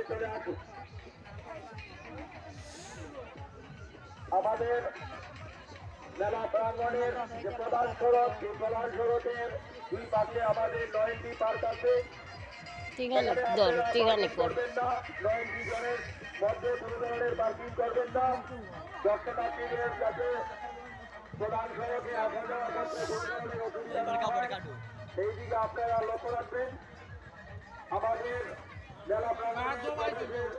চলে আসুন। আমাদের মেলা প্রাঙ্গণের যে প্রধান সড়ক, সেই প্রধান সড়কের দুই পাশে আমাদের নয়নটি পার্ক আছে। করবেন না, নয়নটি জনের মধ্যে কোনো ধরনের পার্কিং করবেন না। দর্শনার্থীদের যাতে প্রধান সড়কে আসা যাওয়া করতে কোনো ধরনের অসুবিধা না হয়, সেই দিকে আপনারা লক্ষ্য রাখবেন। আমাদের মেলা প্রাঙ্গণের প্রবেশের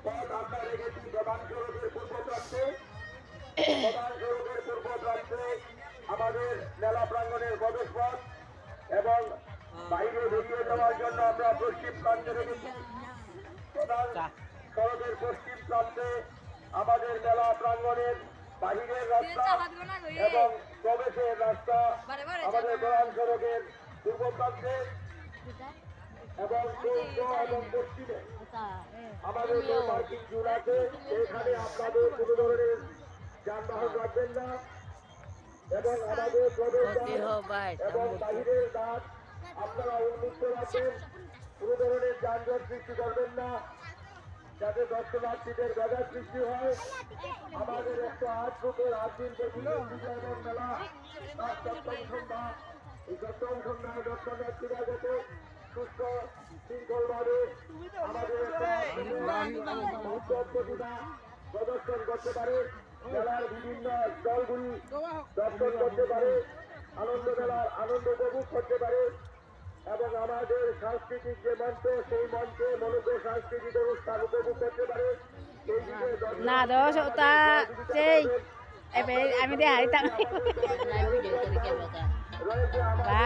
পথ আমরা রেখেছি প্রধান সড়কের পূর্ব প্রান্তে। প্রধান সড়কের পূর্ব প্রান্তে আমাদের মেলা প্রাঙ্গণের প্রবেশ পথ এবং বাইরে বেরিয়ে যাওয়ার জন্য আমরা পশ্চিম প্রান্তে রেখেছি। প্রধান সড়কের পশ্চিম প্রান্তে আমাদের মেলা প্রাঙ্গণের বাহিরের রাস্তা এবং প্রবেশের রাস্তা আমাদের প্রধান সড়কের পূর্ব প্রান্তে এবং পূর্ব এবং পশ্চিমে আমাদের যে পার্কিং জোন আছে সেখানে আপনাদের কোনো ধরনের যানবাহন রাখবেন না এবং আমাদের প্রবেশদ্বার এবং বাহিরের দ্বার আপনারা উন্মুক্ত রাখবেন। কোনো ধরনের যানজট সৃষ্টি করবেন না যাতে দর্শনার্থীদের বাধা সৃষ্টি হয়। আমাদের 108 ফুটের 8 দিন ব্যাপী বিজয়গড় মেলা তার সপ্তম সন্ধ্যা, এই সপ্তম সন্ধ্যায় দর্শনার্থীরা যাতে সুস্থ শৃঙ্খলভাবে আমাদের প্রতিভা প্রদর্শন করতে পারে, মেলার বিভিন্ন দলগুলি দর্শন করতে পারে, আনন্দ মেলার আনন্দ উপভোগ করতে পারে এবং আমাদের সাংস্কৃতিক যে মঞ্চ সেই মঞ্চে মূলত সাংস্কৃতিক অনুষ্ঠান উপভোগ করতে পারে। না দোষ ওটা সেই আমি দে হারিতাম রয়েছে আমাদের